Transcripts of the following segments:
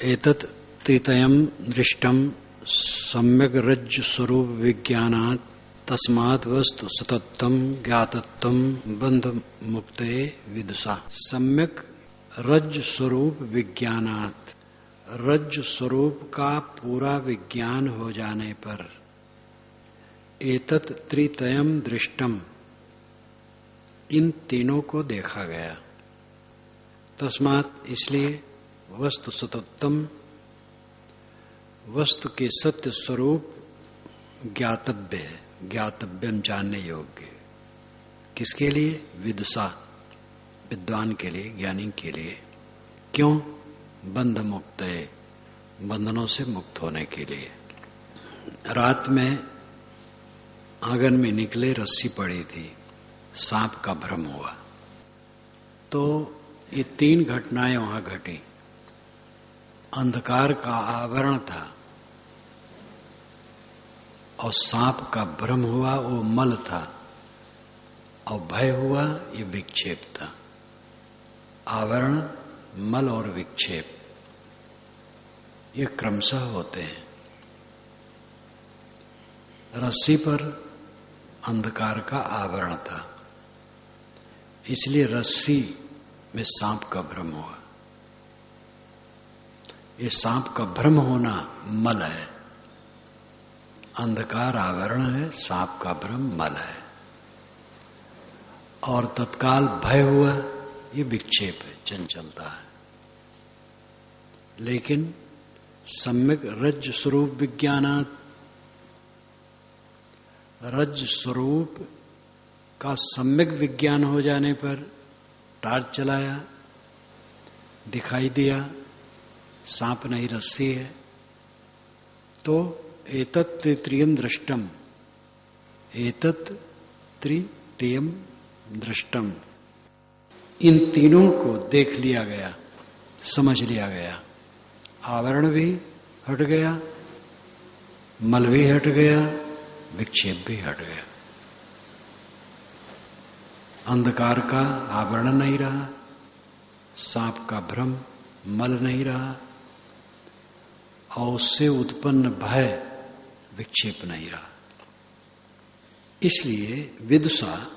एतत् त्रितयम् दृष्टम् सम्यग् रज्जु स्वरूप विज्ञानात् तस्मात् वस्तु सतत्वम् ज्ञातत्वम् बंध मुक्ते विदुषा। सम्यक रज्जु स्वरूप विज्ञानात्, रज्जु स्वरूप का पूरा विज्ञान हो जाने पर एतत् त्रितयम् दृष्टम्, इन तीनों को देखा गया। तस्मात् इसलिए वस्तु सतत्वम्, वस्तु के सत्य स्वरूप ज्ञातव्य है, ज्ञातव्यम जानने योग्य। किसके लिए? विदुषा, विद्वान के लिए, ज्ञानी के लिए। क्यों? बंध मुक्त है, बंधनों से मुक्त होने के लिए। रात में आंगन में निकले, रस्सी पड़ी थी, सांप का भ्रम हुआ। तो ये तीन घटनाएं वहां घटी। अंधकार का आवरण था और सांप का भ्रम हुआ, वो मल था, और भय हुआ, ये विक्षेप था। आवरण, मल और विक्षेप, ये क्रमशः होते हैं। रस्सी पर अंधकार का आवरण था, इसलिए रस्सी में सांप का भ्रम हुआ। ये सांप का भ्रम होना मल है, अंधकार आवरण है, सांप का भ्रम मल है। और तत्काल भय हुआ, ये विक्षेप है, चंचलता है। लेकिन सम्यक रज्जु स्वरूप विज्ञानात्, रज्जु स्वरूप का सम्यक विज्ञान हो जाने पर टार्च चलाया, दिखाई दिया सांप नहीं रस्सी है। तो एतत् तृतीयम् दृष्टम, एतत् तृतीयम् दृष्टम, इन तीनों को देख लिया गया, समझ लिया गया। आवरण भी हट गया, मल भी हट गया, विक्षेप भी हट गया। अंधकार का आवरण नहीं रहा, सांप का भ्रम मल नहीं रहा, और उससे उत्पन्न भय विक्षेप नहीं रहा। इसलिए विदुषा,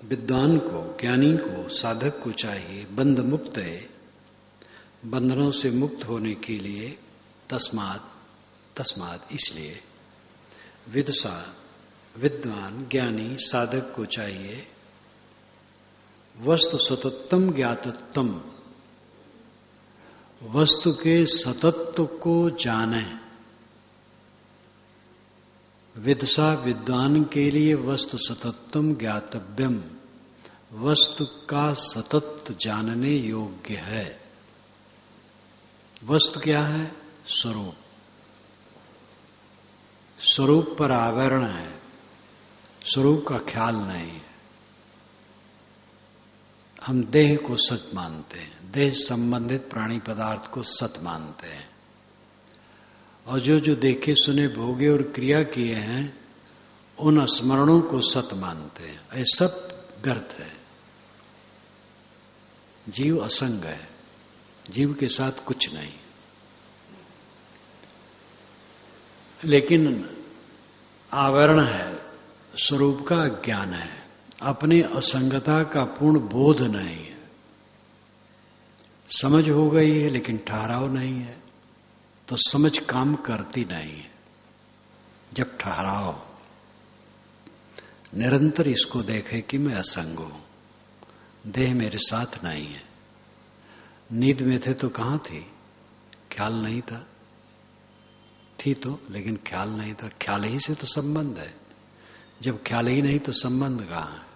विद्वान को, ज्ञानी को, साधक को चाहिए बंध मुक्त है, बंधनों से मुक्त होने के लिए। तस्मात् इसलिए विदुषा, विद्वान ज्ञानी साधक को चाहिए वस्तु सतत्वम ज्ञातत्वम, वस्तु के सतत्व को जाने। विदुषा, विद्वान के लिए वस्तु सतत्वम ज्ञातव्यम, वस्तु का सतत्व जानने योग्य है। वस्तु क्या है? स्वरूप। स्वरूप पर आवरण है, स्वरूप का ख्याल नहीं है। हम देह को सच मानते हैं, देह संबंधित प्राणी पदार्थ को सत मानते हैं, और जो जो देखे सुने भोगे और क्रिया किए हैं उन स्मरणों को सत मानते हैं। ये सब व्यर्थ है। जीव असंग है, जीव के साथ कुछ नहीं। लेकिन आवरण है, स्वरूप का ज्ञान है, अपने असंगता का पूर्ण बोध नहीं है। समझ हो गई है लेकिन ठहराव नहीं है, तो समझ काम करती नहीं है। जब ठहराव, निरंतर इसको देखे कि मैं असंग हूं, देह मेरे साथ नहीं है। नींद में थे तो कहां थी? ख्याल नहीं था, थी तो, लेकिन ख्याल नहीं था। ख्याल ही से तो संबंध है, जब ख्याल ही नहीं तो संबंध कहां है?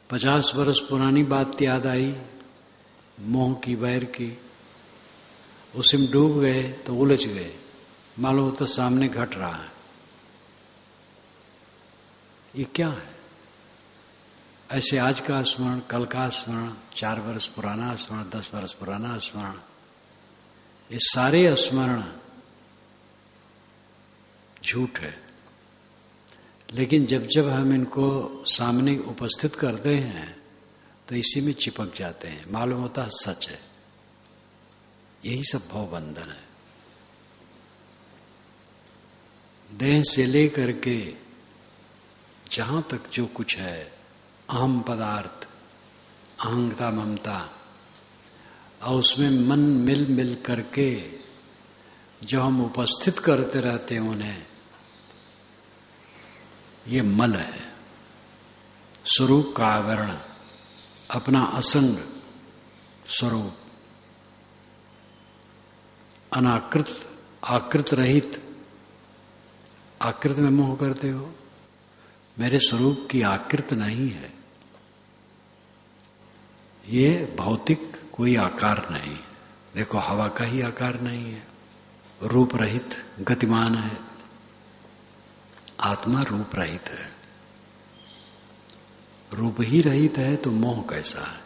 50 वर्ष पुरानी बात याद आई, मोह की, वैर की, उसी में डूब गए तो उलझ गए, मालूम होता सामने घट रहा है। ये क्या है? ऐसे आज का स्मरण, कल का स्मरण, 4 वर्ष पुराना स्मरण, 10 वर्ष पुराना स्मरण, ये सारे स्मरण झूठ है। लेकिन जब जब हम इनको सामने उपस्थित करते हैं तो इसी में चिपक जाते हैं, मालूम होता है सच है। यही सब भव बंधन है। देह से लेकर के जहां तक जो कुछ है, अहम पदार्थ, अहंता ममता, और उसमें मन मिल मिल करके जो हम उपस्थित करते रहते हैं उन्हें, ये मल है। स्वरूप का आवरण, अपना असंग स्वरूप, अनाकृत, आकृत रहित। आकृत में मोह करते हो, मेरे स्वरूप की आकृत नहीं है। ये भौतिक कोई आकार नहीं। देखो हवा का ही आकार नहीं है, रूप रहित गतिमान है। आत्मा रूप रहित है। रूप ही रहित है तो मोह कैसा है?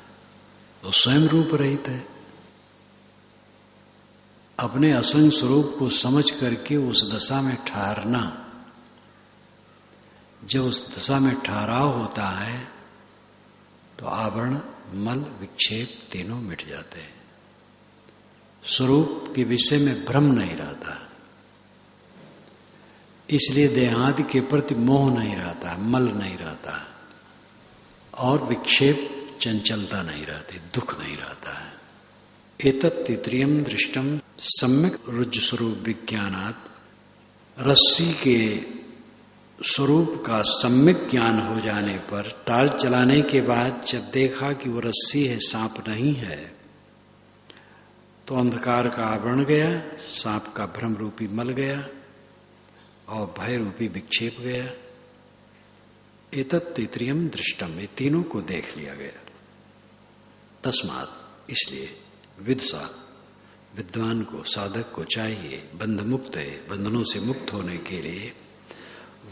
तो स्वयं रूप रहित है। अपने असंग स्वरूप को समझ करके उस दशा में ठहरना, जब उस दशा में ठहराव होता है तो आवरण, मल, विक्षेप तीनों मिट जाते हैं। स्वरूप के विषय में भ्रम नहीं रहता, इसलिए देहादि के प्रति मोह नहीं रहता, मल नहीं रहता, और विक्षेप चंचलता नहीं रहती, दुख नहीं रहता है। एतत् तृतीयम् दृष्टम सम्यक रुज्जु स्वरूप विज्ञानात्। रस्सी के स्वरूप का सम्यक ज्ञान हो जाने पर, टार्च चलाने के बाद जब देखा कि वो रस्सी है, सांप नहीं है, तो अंधकार का आवरण गया, सांप का भ्रम रूपी मल गया और भय रूपी विक्षेप गया। एतत् तृतीयम् दृष्टम, ये तीनों को देख लिया गया। तस्मात्, इसलिए विदुषा, विद्वान को, साधक को चाहिए, बंध मुक्त है, बंधनों से मुक्त होने के लिए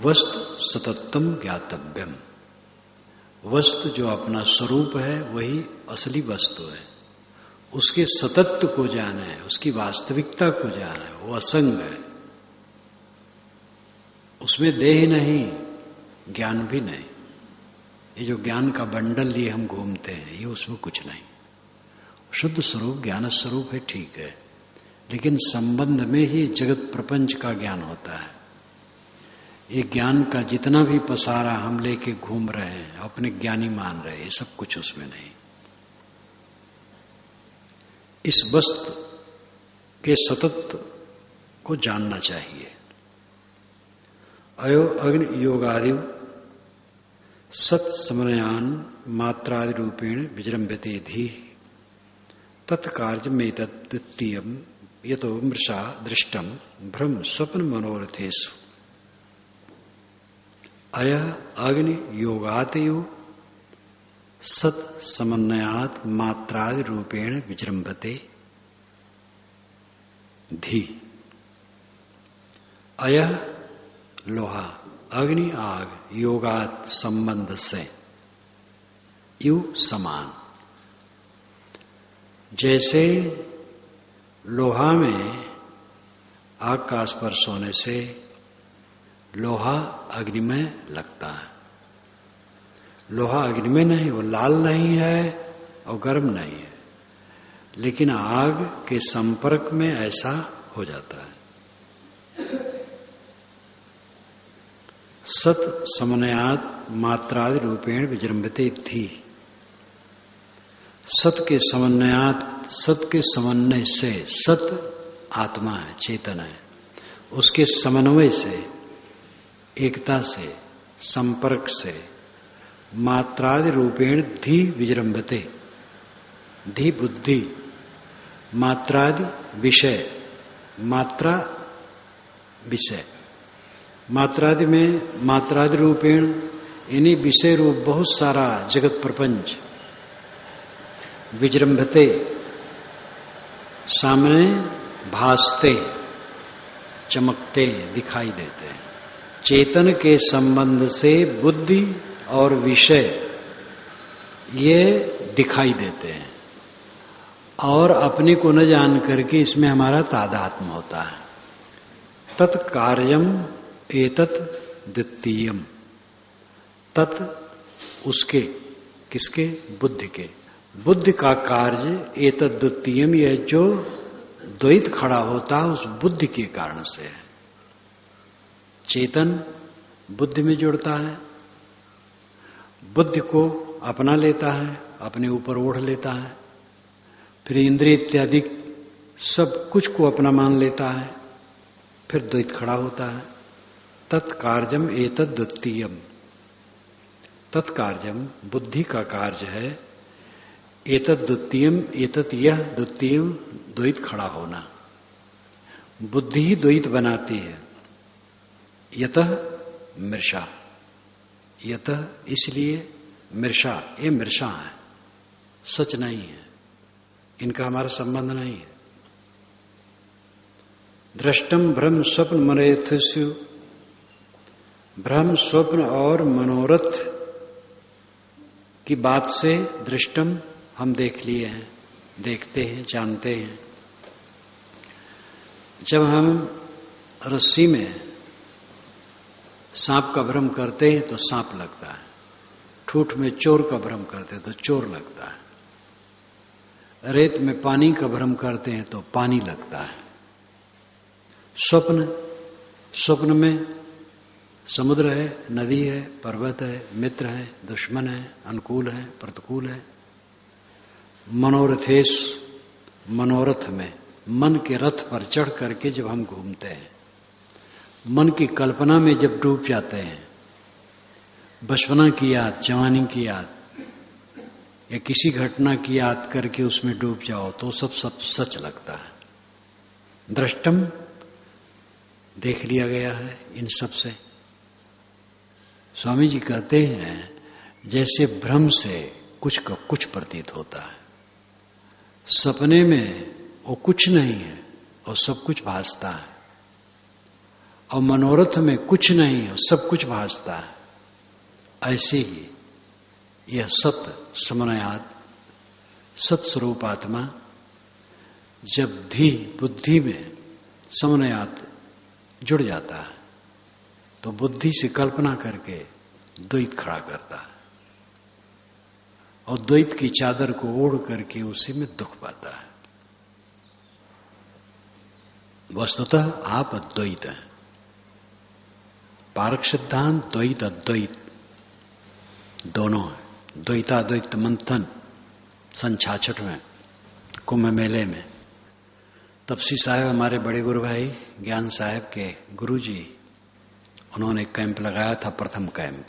वस्तु सततम ज्ञातव्यम। वस्तु जो अपना स्वरूप है वही असली वस्तु है, उसके सतत्व को जाना है, उसकी वास्तविकता को जाना है। वो असंग है, उसमें देह नहीं, ज्ञान भी नहीं। ये जो ज्ञान का बंडल लिए हम घूमते हैं, ये उसमें कुछ नहीं। शुद्ध स्वरूप ज्ञान स्वरूप है, ठीक है, लेकिन संबंध में ही जगत प्रपंच का ज्ञान होता है। ये ज्ञान का जितना भी पसारा हम लेके घूम रहे हैं, अपने ज्ञानी मान रहे हैं, ये सब कुछ उसमें नहीं। इस वस्तु के सतत्व को जानना चाहिए। अयो अग्नि योगादि सत समन्वयान मात्रादि रूपेण विजृंभते धी तत्कार्य में तत्तीयम यतो मृषा दृष्टम भ्रम स्वप्न मनोरथेषु। अय अग्नि योगातयो सत समन्वयात मात्रादि रूपेण विजृंभते धी। अय लोहा, अग्नि आग, योगात संबंध से, यू समान। जैसे लोहा में आग का स्पर्श होने से लोहा अग्नि में लगता है। लोहा अग्नि में नहीं, वो लाल नहीं है और गर्म नहीं है, लेकिन आग के संपर्क में ऐसा हो जाता है। सत समन्वयात मात्रादि रूपेण विजृंभते थी। सत के समन्वयात, सत के समन्वय से, सत आत्मा है, चेतन है, उसके समन्वय से, एकता से, संपर्क से मात्रादि रूपेण धी विजृंभते। धी बुद्धि, मात्रादि विषय, मात्रा विषय, मात्रादि में मात्रादि रूपेण इन्हीं विषय रूप बहुत सारा जगत प्रपंच विजृंभते, सामने भासते, चमकते, दिखाई देते हैं। चेतन के संबंध से बुद्धि और विषय ये दिखाई देते हैं, और अपने को न जान करके इसमें हमारा तादात्म्य होता है। तत्कार्यम एतत् द्वितीयम। तत् उसके, किसके? बुद्धि के। बुद्धि का कार्य एतत् द्वितीयम, यह जो द्वैत खड़ा होता है उस बुद्धि के कारण से है। चेतन बुद्धि में जुड़ता है, बुद्धि को अपना लेता है, अपने ऊपर ओढ़ लेता है, फिर इंद्रिय इत्यादि सब कुछ को अपना मान लेता है, फिर द्वैत खड़ा होता है। तत्कार्यम एतद् द्वितीयम, तत्कार्यम बुद्धि का कार्य है, एतद् द्वितीयम, एतत् यह द्वितीयम द्वैत खड़ा होना। बुद्धि ही द्वैत बनाती है। यतः मृषा, यतः इसलिए मृषा, ये मृषा है, सच नहीं है, इनका हमारा संबंध नहीं है। दृष्टम भ्रम स्वप्न मनोरथस्यु, भ्रम स्वप्न और मनोरथ की बात से दृष्टम हम देख लिए हैं, देखते हैं, जानते हैं। जब हम रस्सी में सांप का भ्रम करते हैं तो सांप लगता है, ठूठ में चोर का भ्रम करते हैं तो चोर लगता है, रेत में पानी का भ्रम करते हैं तो पानी लगता है। स्वप्न, स्वप्न में समुद्र है, नदी है, पर्वत है, मित्र है, दुश्मन है, अनुकूल है, प्रतिकूल है। मनोरथेश, मनोरथ में मन के रथ पर चढ़ करके जब हम घूमते हैं, मन की कल्पना में जब डूब जाते हैं, बचपना की याद, जवानी की याद या किसी घटना की याद करके उसमें डूब जाओ तो सब सच लगता है। दृष्टम देख लिया गया है इन सब से। स्वामी जी कहते हैं जैसे भ्रम से कुछ का कुछ प्रतीत होता है, सपने में वो कुछ नहीं है और सब कुछ भासता है, और मनोरथ में कुछ नहीं है और सब कुछ भासता है। ऐसे ही यह सत्य समन्वयात, सत्स्वरूप आत्मा जब भी बुद्धि में समन्वयात जुड़ जाता है तो बुद्धि से कल्पना करके द्वैत खड़ा करता है, और द्वैत की चादर को ओढ़ करके उसी में दुख पाता है। वस्तुतः आप अद्वैत हैं। पारक सिद्धांत द्वैत अद्वैत दोनों है। द्वैताद्वैत मंथन सन 66 में कुंभ मेले में तपसी साहब, हमारे बड़े गुरु भाई ज्ञान साहब के गुरुजी, उन्होंने कैंप लगाया था, प्रथम कैंप।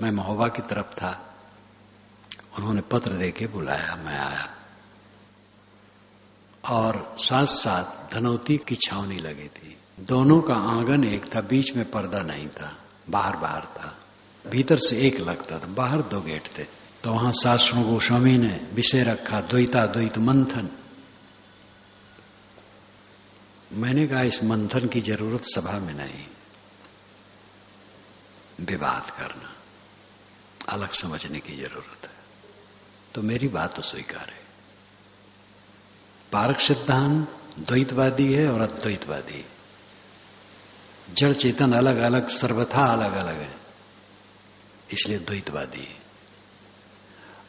मैं महोबा की तरफ था, उन्होंने पत्र देके बुलाया, मैं आया, और साथ साथ धनौती की छावनी लगी थी। दोनों का आंगन एक था, बीच में पर्दा नहीं था, बाहर बाहर था, भीतर से एक लगता था, बाहर 2 गेट थे। तो वहां शास्त्रों गोस्वामी ने विषय रखा द्वैताद्वैत मंथन। मैंने कहा इस मंथन की जरूरत सभा में नहीं, विवाद करना, अलग समझने की जरूरत है। तो मेरी बात तो स्वीकार है। पारक सिद्धांत द्वैतवादी है और अद्वैतवादी। जड़ चेतन अलग अलग, सर्वथा अलग अलग है, इसलिए द्वैतवादी है।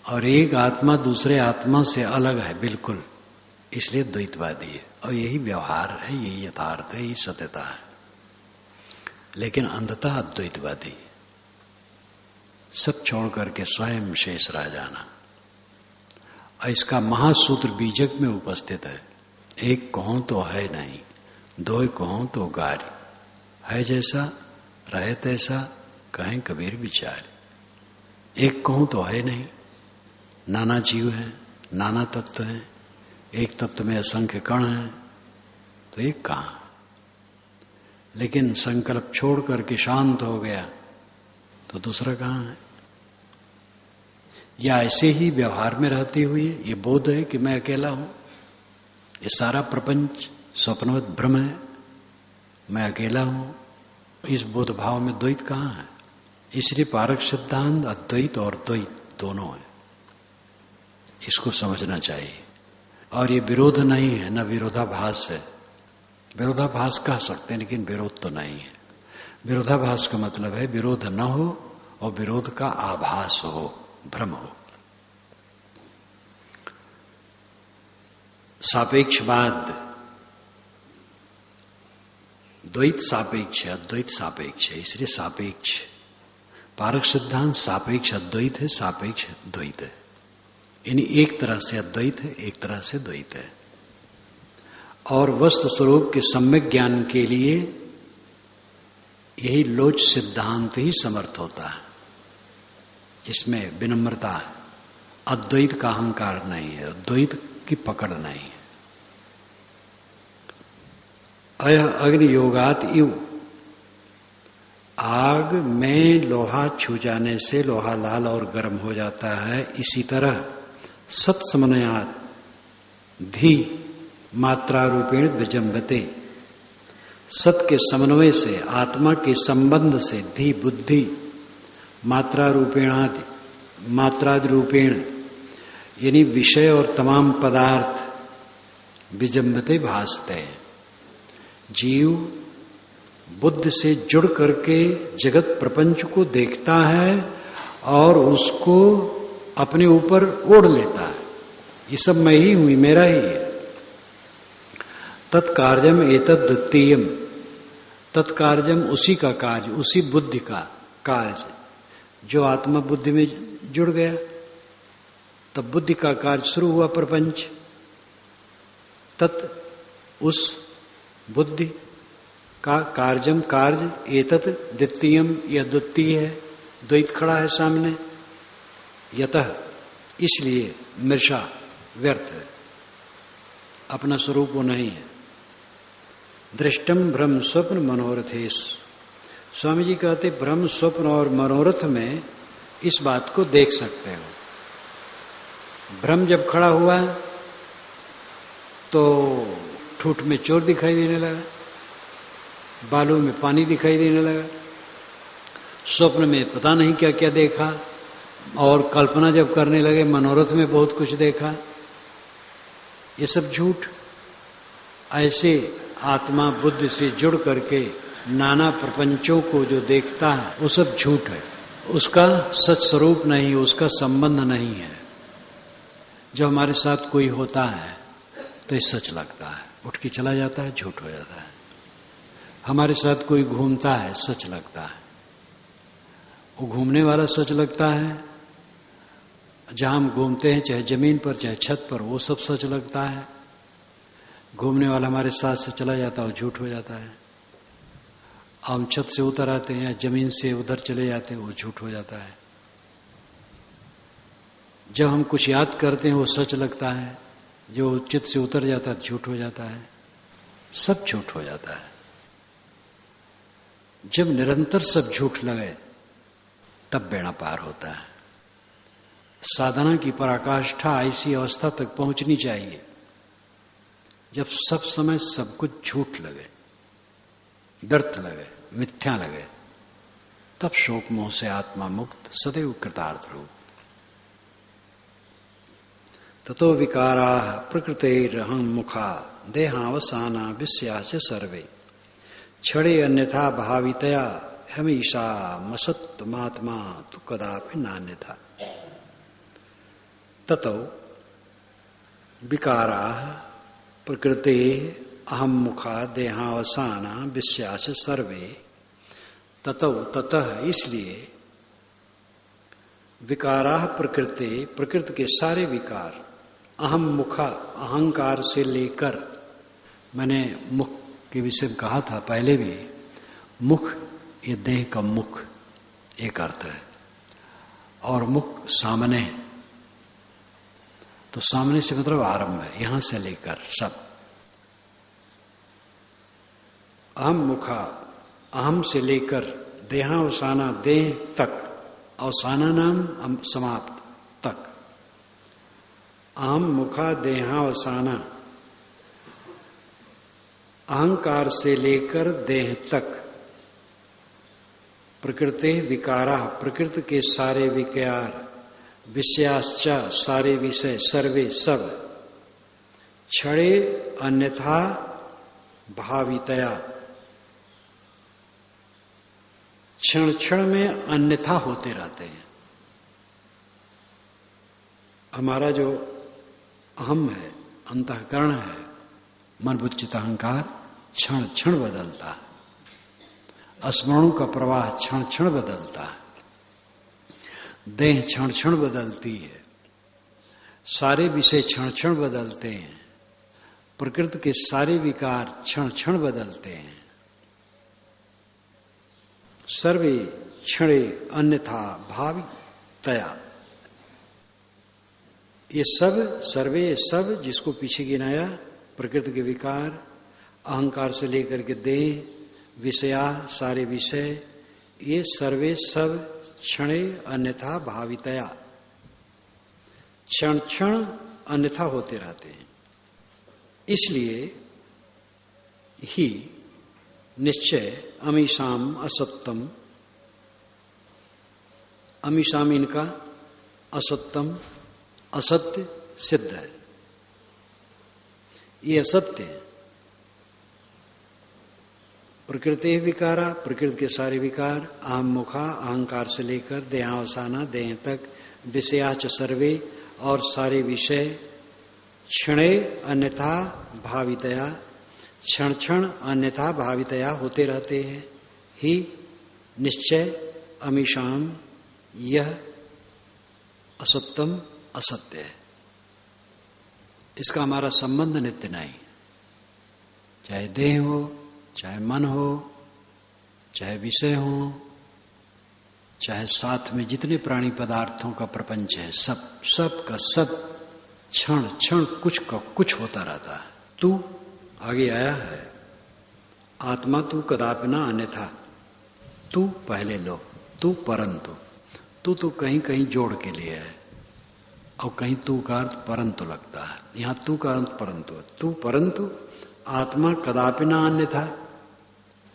और एक आत्मा दूसरे आत्मा से अलग है बिल्कुल, इसलिए द्वैतवादी है। और यही व्यवहार है, यही यथार्थ है, यही सत्यता है। लेकिन अंततः अद्वैतवादी, सब छोड़ करके स्वयं शेष रह जाना। और इसका महासूत्र बीजक में उपस्थित है। एक कहो तो है नहीं, 2 कहो तो गारी, है जैसा रहे तैसा, कहें कबीर विचार। एक कहो तो है नहीं, नाना जीव हैं, नाना तत्व हैं, एक तत्व में असंख्य कण हैं, तो एक कहां। लेकिन संकल्प छोड़ करके शांत हो गया तो दूसरा कहां है। या ऐसे ही व्यवहार में रहती हुई ये बोध है कि मैं अकेला हूं, ये सारा प्रपंच स्वप्नवत भ्रम है, मैं अकेला हूं, इस बोध भाव में द्वैत कहां है। इसलिए पारक सिद्धांत अद्वैत और द्वैत दोनों है, इसको समझना चाहिए। और ये विरोध नहीं है, न विरोधाभास है। विरोधाभास कह सकते हैं लेकिन विरोध तो नहीं है। विरोधाभास का मतलब है विरोध न हो और विरोध का आभास हो, भ्रम हो। सापेक्षवाद द्वैत सापेक्ष है, अद्वैत सापेक्ष है, इसलिए सापेक्ष। पारक सिद्धांत सापेक्ष अद्वैत है, सापेक्ष द्वैत है। यानी एक तरह से अद्वैत है, एक तरह से द्वैत है। और वस्तु स्वरूप के सम्यक ज्ञान के लिए यही लोच सिद्धांत ही समर्थ होता है। इसमें विनम्रता है, अद्वैत का अहंकार नहीं है, द्वैत की पकड़ नहीं है। अग्नि योगात इव, आग में लोहा छू जाने से लोहा लाल और गर्म हो जाता है, इसी तरह सत समन्वयात धी मात्रा रूपेण विजंबते, सत के समन्वय से, आत्मा के संबंध से धी बुद्धि मात्रा रूपेणादि, मात्रादि रूपेण यानी विषय और तमाम पदार्थ विजंबते भासते हैं। जीव बुद्ध से जुड़ करके जगत प्रपंच को देखता है और उसको अपने ऊपर ओढ़ लेता है, ये सब मैं ही हूं, मेरा ही है। तत्कार्यम एतद् द्वितीयम, तत्कार्यम उसी का कार्य, उसी बुद्धि का कार्य, जो आत्मा बुद्धि में जुड़ गया तब बुद्धि का कार्य शुरू हुआ प्रपंच। तत् उस बुद्धि का कार्यम कार्य, एतत् द्वितीयम, यह द्वितीय है, द्वैत खड़ा है सामने। यतः इसलिए मृषा व्यर्थ है, अपना स्वरूप वो नहीं है। दृष्टम भ्रम स्वप्न मनोरथेश, स्वामी जी कहते भ्रम स्वप्न और मनोरथ में इस बात को देख सकते हो। भ्रम जब खड़ा हुआ तो ठूठ में चोर दिखाई देने लगा, बालू में पानी दिखाई देने लगा, स्वप्न में पता नहीं क्या क्या देखा, और कल्पना जब करने लगे मनोरथ में बहुत कुछ देखा। ये सब झूठ। ऐसे आत्मा बुद्धि से जुड़ करके नाना प्रपंचों को जो देखता है वो सब झूठ है, उसका सच स्वरूप नहीं, उसका संबंध नहीं है। जब हमारे साथ कोई होता है तो ये सच लगता है, उठ के चला जाता है, झूठ हो जाता है। हमारे साथ कोई घूमता है, सच लगता है, वो घूमने वाला सच लगता है। जहां हम घूमते हैं, चाहे जमीन पर चाहे छत पर, वो सब सच लगता है। घूमने वाला हमारे साथ से चला जाता है, वो झूठ हो जाता है। हम छत से उतर आते हैं, जमीन से उधर चले जाते हैं, वो झूठ हो जाता है। जब हम कुछ याद करते हैं वो सच लगता है, जो चित्त से उतर जाता है झूठ हो जाता है, सब झूठ हो जाता है। जब निरंतर सब झूठ लगे तब बेड़ा पार होता है। साधना की पराकाष्ठा ऐसी अवस्था तक पहुंचनी चाहिए जब सब समय सब कुछ झूठ लगे, व्यर्थ लगे, मिथ्या लगे, तब शोक मोह से आत्मा मुक्त, सदैव कृतार्थ रूप। ततो विकारा प्रकृतेरहं मुखा देहावसाना विस्यास्य सर्वे क्षणे अन्यथा भावितया हमेशा मसत्तमात्मा तु कदापि नान्यथा। ततो विकारा प्रकृते अहम मुखा देहावसाना विस्यास सर्वे, ततो ततः इसलिए विकारा प्रकृति, प्रकृति के सारे विकार, अहम मुखा अहंकार से लेकर, मैंने मुख के विषय में कहा था पहले भी, मुख ये देह का मुख एक अर्थ है, और मुख सामने, तो सामने से मतलब आरंभ है, यहां से लेकर सब। अहम मुखा, अहम से लेकर देहावसाना, देह तक, अवसाना नाम समाप्त तक, अहम मुखा देहावसाना, अहंकार से लेकर देह तक, प्रकृति विकारा, प्रकृति के सारे विकार, विषयाश्चा सारे विषय, सर्वे सब, क्षणे अन्यथा भावितया, क्षण क्षण में अन्यथा होते रहते हैं। हमारा जो अहम है, अंतःकरण है, मन बुद्धि चित्त अहंकार क्षण क्षण बदलता है। स्मरणों का प्रवाह क्षण क्षण बदलता है, देह क्षण क्षण बदलती है, सारे विषय क्षण क्षण बदलते हैं, प्रकृति के सारे विकार क्षण क्षण बदलते हैं। सर्वे क्षणे अन्यथा भावी तया, ये सब सर्वे सब जिसको पीछे गिनाया, प्रकृति के विकार, अहंकार से लेकर के देह, विषया सारे विषय, ये सर्वे सब क्षणे अन्यथा भावितया, क्षण क्षण अन्यथा होते रहते हैं। इसलिए ही निश्चय अमीशाम असत्यम, अमीशाम इनका असत्यम, असत्य सिद्ध है, ये असत्य है। प्रकृति विकारा, प्रकृति के सारे विकार, अहम मुखा अहंकार से लेकर देहावसाना देह तक, विषयाच सर्वे और सारे विषय, क्षणे अन्यथा भावितया, क्षण क्षण अन्यथा भावितया होते रहते हैं। ही निश्चय अमीशाम, यह असत्यम असत्य है, इसका हमारा संबंध नित्य नहीं, चाहे देह हो, चाहे मन हो, चाहे विषय हो, चाहे साथ में जितने प्राणी पदार्थों का प्रपंच है, सब का सब क्षण क्षण कुछ का कुछ होता रहता है। तू आगे आया है, आत्मा तू कदापि न अन्यथा, तू पहले लो, तू परंतु, तू तो कहीं कहीं जोड़ के लिए है और कहीं तू का अर्थ परंतु लगता है, यहां तू का अर्थ परंतु, तू परंतु आत्मा कदापि न अन्यथा,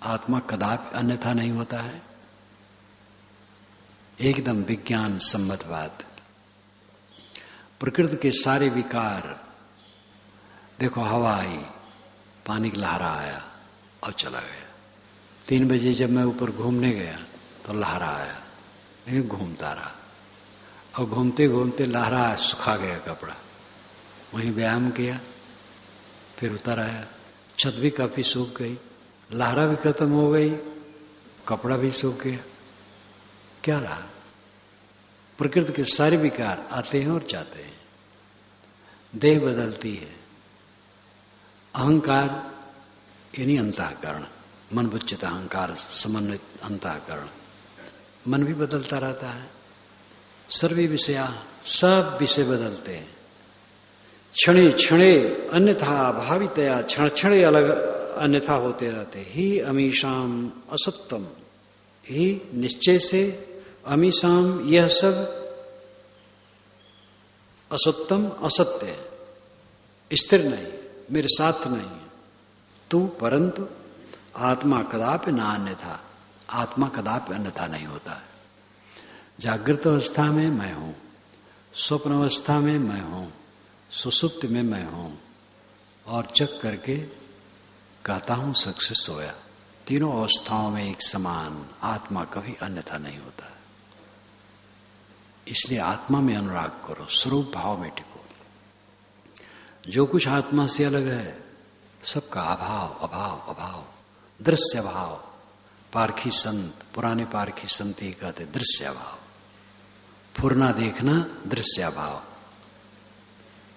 आत्मा कदापि अन्यथा नहीं होता है। एकदम विज्ञान सम्मत बात। प्रकृति के सारे विकार, देखो हवा आई, पानी की लहरा आया और चला गया। 3 बजे जब मैं ऊपर घूमने गया तो लहरा आया, मैं घूमता रहा और घूमते घूमते लहरा सुखा गया कपड़ा, वहीं व्यायाम किया, फिर उतर आया, छत भी काफी सूख गई, लहरा भी खत्म हो गई, कपड़ा भी सूख गया। क्या रहा? प्रकृति के सारे विकार आते हैं और जाते हैं, देह बदलती है, अहंकार यानी अंतःकरण, मन बुच्चित अहंकार समन्वित अंतःकरण, मन भी बदलता रहता है। सर्वे विषया, सब विषय बदलते हैं, क्षणे क्षणे अन्यथा भावितया, क्षण क्षणे अलग अन्यथा होते रहते। ही अमीशाम असत्यम, ही निश्चय से अमीशाम, यह सब असत्यम असत्य है, स्थिर नहीं, मेरे साथ नहीं। तू परंतु आत्मा कदापि न अन्यथा, आत्मा कदापि अन्यथा नहीं होता है। जागृत अवस्था में मैं हूं, स्वप्न अवस्था में मैं हूं, सुसुप्ति में मैं हूं, और जग करके कहता हूं सच से सोया। तीनों अवस्थाओं में एक समान आत्मा कभी अन्यथा नहीं होता है। इसलिए आत्मा में अनुराग करो, स्वरूप भाव में टिको। जो कुछ आत्मा से अलग है सबका अभाव अभाव अभाव, दृश्य अभाव। पारखी संत, पुराने पारखी संत ही कहते दृश्य अभाव, फुरना देखना दृश्य अभाव।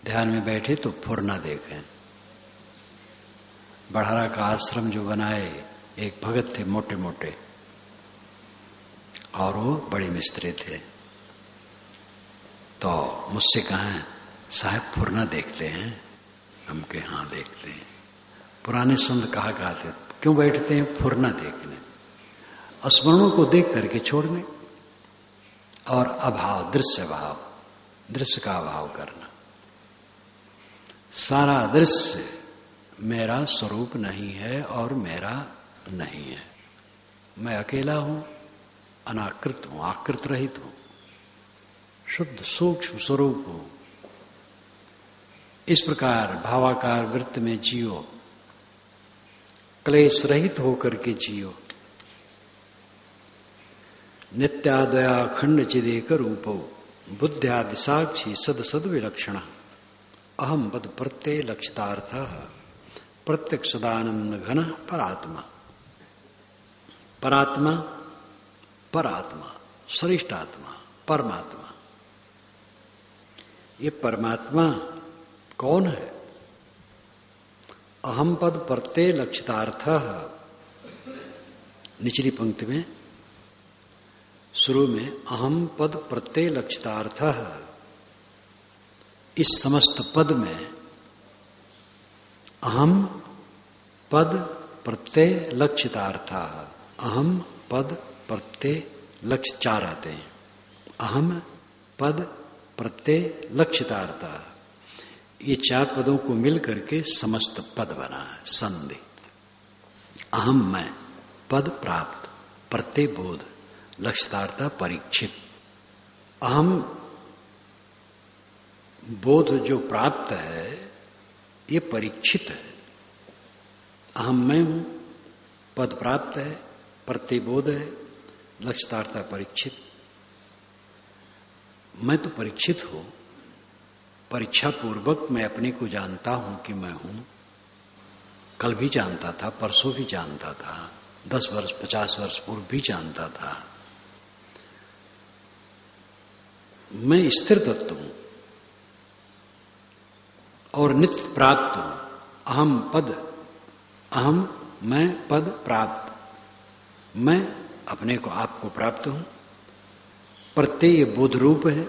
ध्यान में बैठे तो फुरना देखें। बढ़ारा का आश्रम जो बनाए, एक भगत थे मोटे मोटे, और वो बड़े मिस्त्री थे, तो मुझसे कहा साहब फुरना देखते हैं? हम के हाँ देखते हैं। पुराने संत कहा कहते क्यों बैठते हैं? फुरना देखने, स्मरणों को देख करके छोड़ने, और अभाव दृश्य भाव, दृश्य का अभाव करना। सारा दृश्य मेरा स्वरूप नहीं है और मेरा नहीं है। मैं अकेला हूं, अनाकृत हूं, आकृत रहित हूं, शुद्ध सूक्ष्म स्वरूप हूं। इस प्रकार भावाकार वृत्त में जियो, क्लेश रहित होकर के जियो। नित्याद्वया खंड चिदेक रूपो बुद्ध्यादि साक्षी सद सद विलक्षण अहम पद प्रत्यय लक्षितार्थ प्रत्यक्ष सदानंद घन परात्मा। परात्मा, परात्मा, श्रेष्ठ आत्मा, परमात्मा। ये परमात्मा कौन है? अहम पद प्रत्यय लक्षितार्थ। निचली पंक्ति में शुरू में अहम पद प्रत्यय लक्षितार्थ। इस समस्त पद में अहम पद प्रत्यय लक्षितार्थ। अहम पद प्रत्यय लक्ष्य 4 आते हैं। अहम पद प्रत्यय लक्षितार्थ, ये 4 पदों को मिल करके समस्त पद बना है। संधि अहम मैं, पद प्राप्त, प्रत्यय बोध, लक्षितार्थ परीक्षित। अहम बोध जो प्राप्त है ये परीक्षित है। अहम मैं हूं, पद प्राप्त है, प्रत्यय बोध है, लक्षितार्थ परीक्षित। मैं तो परीक्षित हूं, परीक्षा पूर्वक मैं अपने को जानता हूं कि मैं हूं। कल भी जानता था, परसों भी जानता था, 10 वर्ष 50 वर्ष पूर्व भी जानता था। मैं स्थिर तत्व हूं और नित्य प्राप्त हूं। अहम पद, अहम मैं पद प्राप्त, मैं अपने को आपको प्राप्त हूं। प्रत्यय बोध रूप है,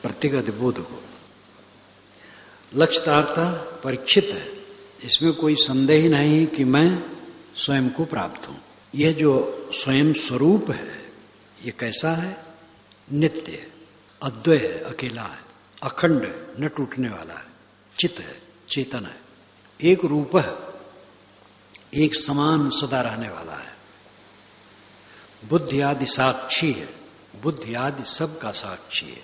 प्रत्येक बोध को। लक्षितार्थ परीक्षित है, इसमें कोई संदेह नहीं कि मैं स्वयं को प्राप्त हूं। यह जो स्वयं स्वरूप है ये कैसा है? नित्य है, अद्वय है, अकेला है, अखंड है, न टूटने वाला है, चित है, चेतन है, एक रूप है, एक समान सदा रहने वाला है। बुद्धि आदि साक्षी है, बुद्धि आदि सब का साक्षी है।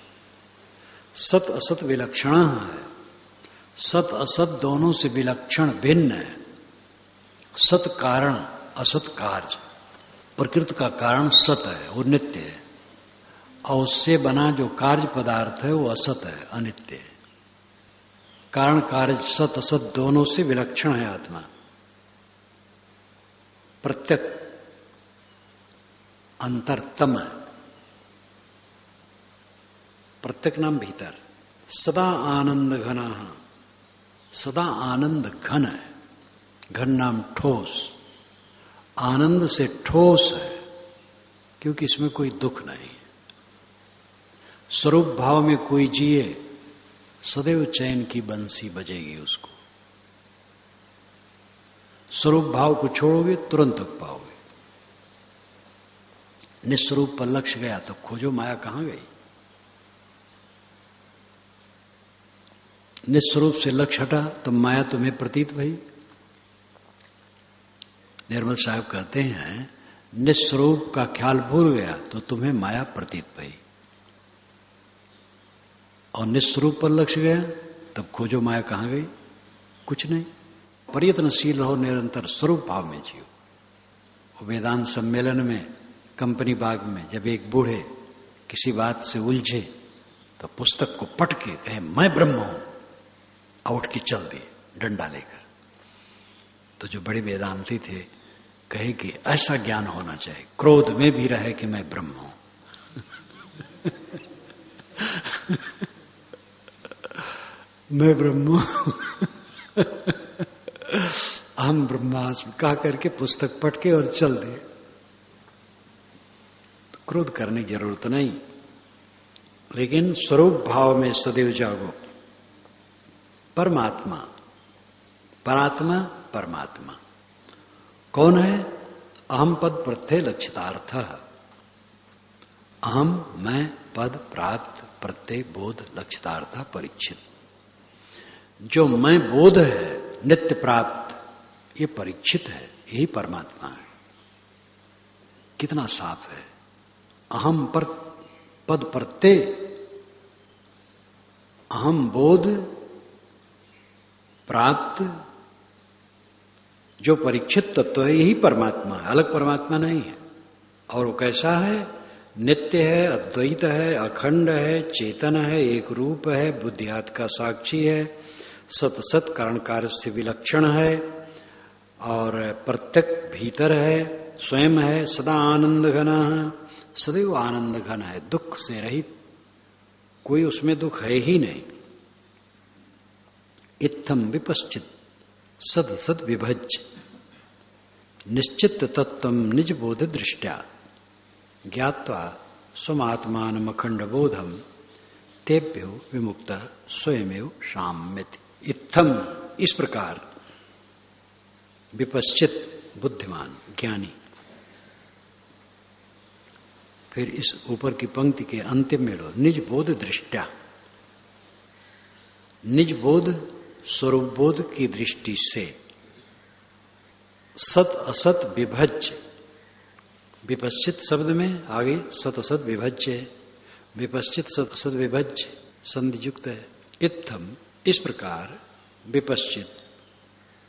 सत असत विलक्षण है, सत असत दोनों से विलक्षण भिन्न है। सत कारण, असत कार्य। प्रकृति का कारण सत है, वो नित्य है, और उससे बना जो कार्य पदार्थ है वो असत है, अनित्य है। कारण कार्य सत असत दोनों से विलक्षण है आत्मा। प्रत्यक अंतरतम है, प्रत्यक नाम भीतर। सदा आनंद घना, सदा आनंद घन है, घन नाम ठोस। आनंद से ठोस है क्योंकि इसमें कोई दुख नहीं। स्वरूप भाव में कोई जिए सदैव चैन की बंसी बजेगी उसको। स्वरूप भाव को छोड़ोगे तुरंत दुख पाओगे। निस्वरूप पर लक्ष्य गया तो खोजो माया कहां गई। निस्वरूप से लक्ष्य हटा तो माया तुम्हें प्रतीत भई। निर्मल साहब कहते हैं निस्वरूप का ख्याल भूल गया तो तुम्हें माया प्रतीत भई, और निस्वरूप पर लक्ष्य गया तब खोजो माया कहां गई। कुछ नहीं। प्रयत्नशील रहो, निरंतर स्वरूप भाव में जियो। वेदांत सम्मेलन में कंपनी बाग में जब एक बूढ़े किसी बात से उलझे तो पुस्तक को पट के कहे मैं ब्रह्म हूं, और उठ के चल दिए डंडा लेकर। तो जो बड़े वेदांती थे कहे कि ऐसा ज्ञान होना चाहिए, क्रोध में भी रहे कि मैं ब्रह्म हूं। मैं ब्रह्म हूं, हम ब्रह्मास्मि कहा करके पुस्तक पट के और चल दिए। तो क्रोध करने की जरूरत नहीं, लेकिन स्वरूप भाव में सदैव जागो। परमात्मा, परात्मा, परमात्मा कौन है? अहम पद प्रत्यय लक्षितार्थ। अहम मैं पद प्राप्त प्रत्यय बोध लक्षितार्थ परीक्षित। जो मैं बोध है नित्य प्राप्त, ये परीक्षित है, यही परमात्मा है। कितना साफ है। अहम पर पद प्रत्यय, अहम बोध प्राप्त, जो परीक्षित तत्व है यही परमात्मा है, अलग परमात्मा नहीं है। और वो कैसा है? नित्य है, अद्वैत है, अखंड है, चेतन है, एक रूप है, बुद्धियात का साक्षी है, सत सत कारण कार्य से विलक्षण है, और प्रत्यक भीतर है, स्वयं है, सदा आनंद घना है, सदैव आनंद घन है, दुख से रहित, कोई उसमें दुख है ही नहीं। इत्थम विपश्चित सद सद विभज्य निश्चित तत्व निज बोध दृष्टया ज्ञात्वा स्वमात्मान अखंड बोधम तेभ्यो विमुक्त स्वयमेव शाम्यति। इत्थम, इस प्रकार, विपश्चित, बुद्धिमान, ज्ञानी। फिर इस ऊपर की पंक्ति के अंतिम में लो, निज बोध दृष्टया, निज बोध, स्वरूप बोध की दृष्टि से सत असत विभज्य, विपश्चित शब्द में आगे सत असत विभज्य है, विपश्चित सत असत विभज्य संधि युक्त है। इत्थम, इस प्रकार, विपश्चित,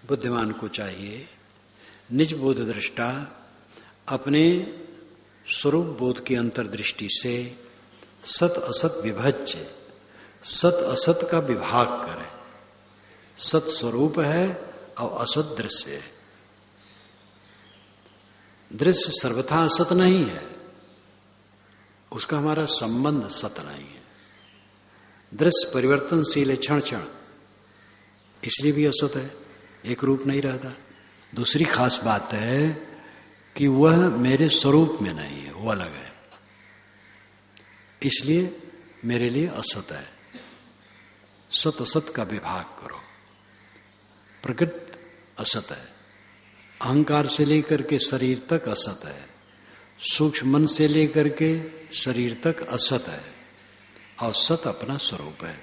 बुद्धिमान को चाहिए, निज बोध दृष्टा, अपने स्वरूप बोध की अंतर्दृष्टि से सत असत विभज्य, सत असत का विभाग करे। सत स्वरूप है और असत दृश्य है। दृश्य सर्वथा असत नहीं है, उसका हमारा संबंध सत नहीं है। दृश्य परिवर्तनशील है, क्षण क्षण, इसलिए भी असत है, एक रूप नहीं रहता। दूसरी खास बात है कि वह मेरे स्वरूप में नहीं है, वो अलग है, इसलिए मेरे लिए असत है। सत असत का विभाग करो। प्रकृति असत है, अहंकार से लेकर के शरीर तक असत है, सूक्ष्म मन से लेकर के शरीर तक असत है, और सत अपना स्वरूप है।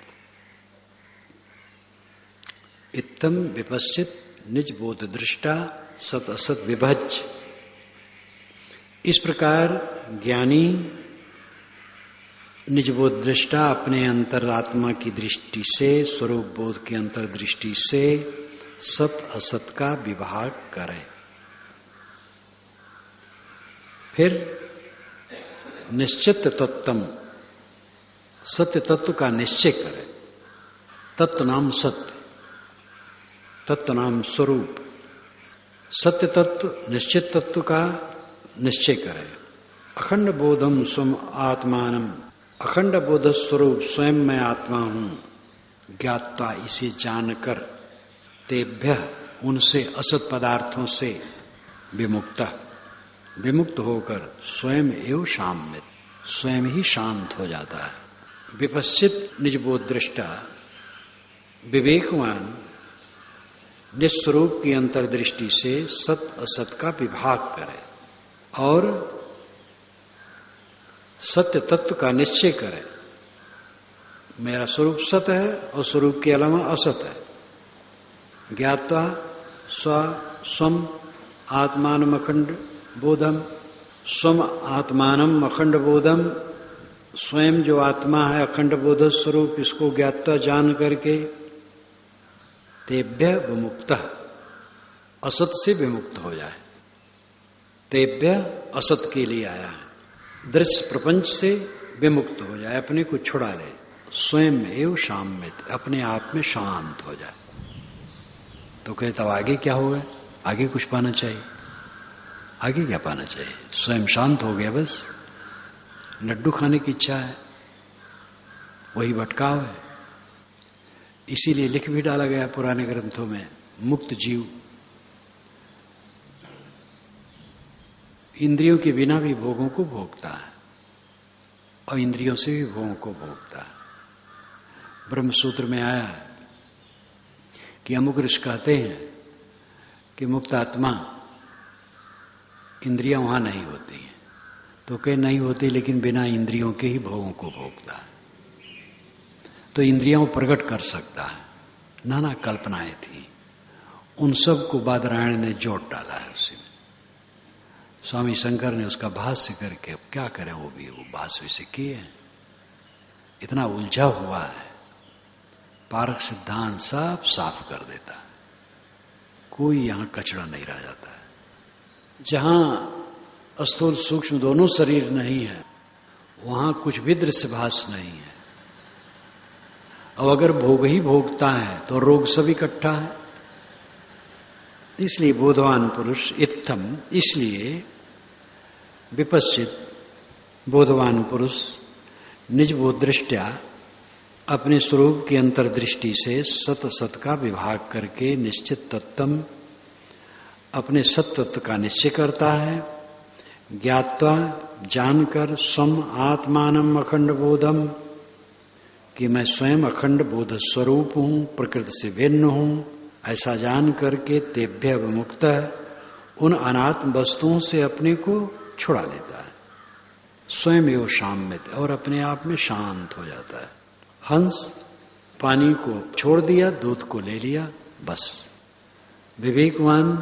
इत्थम विपश्चित निज बोध दृष्टा सत असत विभज्य, इस प्रकार ज्ञानी निज बोध दृष्टा अपने अंतरात्मा की दृष्टि से, स्वरूप बोध की अंतर्दृष्टि से सत असत का विभाग करे। फिर निश्चित तत्व, सत्य तत्व का निश्चय करे। तत्व नाम सत्य, तत्व नाम स्वरूप, सत्य तत्व, निश्चित तत्व का निश्चय करे। अखंड बोधम स्वम आत्मानम, अखंड बोध स्वरूप स्वयं मैं आत्मा हूं, ज्ञात्वा, इसे जानकर, तेभ्य, उनसे, असत पदार्थों से, विमुक्त, विमुक्त होकर स्वयं एवं शाम्यत, स्वयं ही शांत हो जाता है। विपश्चित निजबोध दृष्टा, विवेकवान निस्वरूप की अंतर्दृष्टि से सत असत का विभाग करे और सत्य तत्व का निश्चय करे। मेरा स्वरूप सत है और स्वरूप के अलावा असत है। ज्ञात्वा स्वम आत्मानम अखंड बोधम, स्वम आत्मानम अखंड बोधम, स्वयं जो आत्मा है अखंड बोध स्वरूप, इसको ज्ञात्वा जान करके तेभ्य विमुक्त, असत से विमुक्त हो जाए। तेभ्य असत के लिए आया है, दृश्य प्रपंच से विमुक्त हो जाए, अपने को छुड़ा ले, स्वयं एवं शाम्यत, अपने आप में शांत हो जाए। तो कहते तब आगे क्या होगा? आगे कुछ पाना चाहिए। आगे क्या पाना चाहिए? स्वयं शांत हो गया, बस लड्डू खाने की इच्छा है, वही भटकाव है। इसीलिए लिख भी डाला गया पुराने ग्रंथों में, मुक्त जीव इंद्रियों के बिना भी भोगों को भोगता है और इंद्रियों से भी भोगों को भोगता है। ब्रह्म सूत्र में आया है कि अमुक ऋषि कहते हैं कि मुक्त आत्मा, इंद्रियां वहां नहीं होती हैं, तो कह नहीं होती, लेकिन बिना इंद्रियों के ही भोगों को भोगता है, तो इंद्रियों प्रकट कर सकता है। नाना कल्पनाएं थी, उन सब को बादरायण ने जोड़ डाला है उसी में। स्वामी शंकर ने उसका भाष्य करके, अब क्या करें, वो भी वो भाष्य से किए हैं। इतना उलझा हुआ है, पारक सिद्धांत सब साफ कर देता है, कोई यहां कचड़ा नहीं रह जाता है। जहां स्थूल सूक्ष्म दोनों शरीर नहीं है, वहां कुछ भी दृश्यभास नहीं है। अब अगर भोग ही भोगता है तो रोग सब इकट्ठा है। इसलिए बोधवान पुरुष इत्थम, इसलिए विपश्चित बोधवान पुरुष निज बोध दृष्टया अपने स्वरूप की अंतर्दृष्टि से सत सत का विभाग करके निश्चित तत्व अपने सत्तत्व का निश्चय करता है। ज्ञात्वा जानकर स्वम आत्मानम अखंड बोधम, कि मैं स्वयं अखंड बोध स्वरूप हूं, प्रकृति से भिन्न हूं, ऐसा जान करके तेभ्य विमुक्त उन अनात्म वस्तुओं से अपने को छुड़ा लेता है। स्वयं एवं शाम्यत, और अपने आप में शांत हो जाता है। हंस पानी को छोड़ दिया, दूध को ले लिया, बस। विवेकवान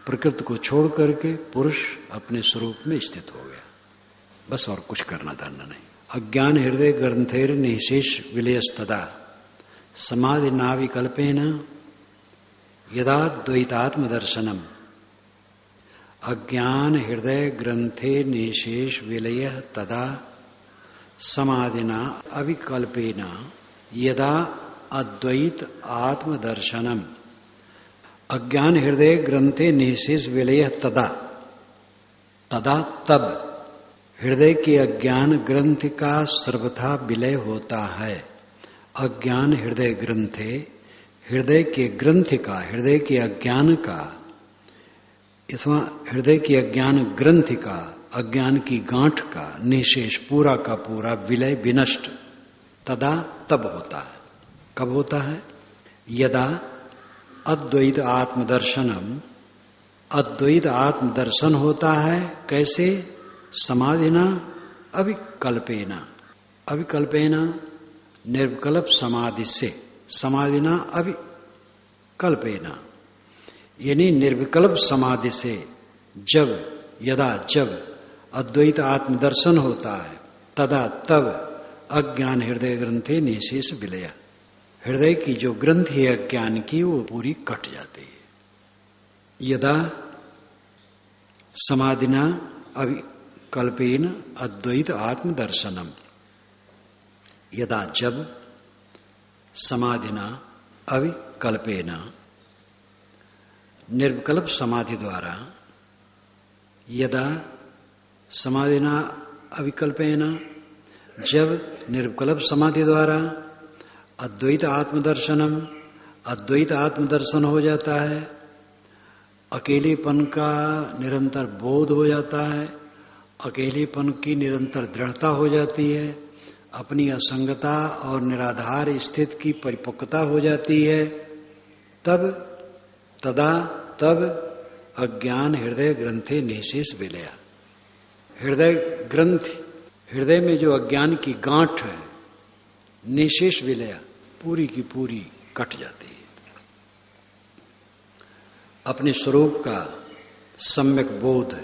प्रकृति को छोड़ करके पुरुष अपने स्वरूप में स्थित हो गया, बस। और कुछ करना धरना नहीं। अज्ञान हृदय ग्रंथेर निशेष विलयस्तदा समाधि नाविकल्पेन यदा द्वैतात्म दर्शनम। अज्ञान हृदय ग्रंथे निशेष विलय तदा समाधिना अविकल्पेन यदा अद्वैत आत्मदर्शनम। अज्ञान हृदय ग्रंथे निशेष विलय तदा, तदा तब हृदय के अज्ञान ग्रंथ का सर्वथा विलय होता है। अज्ञान हृदय ग्रंथे, हृदय के ग्रंथ का, हृदय के अज्ञान का, इसमें हृदय के अज्ञान ग्रंथ का, अज्ञान की गांठ का निशेष पूरा का पूरा विलय विनष्ट तदा तब होता है। कब होता है? यदा अद्वैत आत्मदर्शनम, अद्वैत आत्मदर्शन होता है। कैसे? समाधिना अविकल्पेना, अविकल्पेना निर्विकल्प समाधि से, समाधिना अविकल्पेना यानी निर्विकल्प समाधि से। जब, यदा जब अद्वैत आत्मदर्शन होता है, तदा तब अज्ञान हृदय ग्रंथे निशेष विलय, हृदय की जो ग्रंथि है अज्ञान की वो पूरी कट जाती है। यदा समाधिना अविकल्पेन अद्वैत आत्मदर्शनम, यदा जब समाधिना अविकल्पेन निर्विकल्प समाधि द्वारा, यदा समाधिना अविकल्पेन जब निर्विकल्प समाधि द्वारा अद्वैत आत्मदर्शनम, अद्वैत आत्मदर्शन हो जाता है। अकेलेपन का निरंतर बोध हो जाता है, अकेलेपन की निरंतर दृढ़ता हो जाती है, अपनी असंगता और निराधार स्थिति की परिपक्वता हो जाती है। तब तदा तब अज्ञान हृदय ग्रंथे निशेष विलय, हृदय ग्रंथ, हृदय में जो अज्ञान की गांठ है निशेष विलय पूरी की पूरी कट जाती है। अपने स्वरूप का सम्यक बोध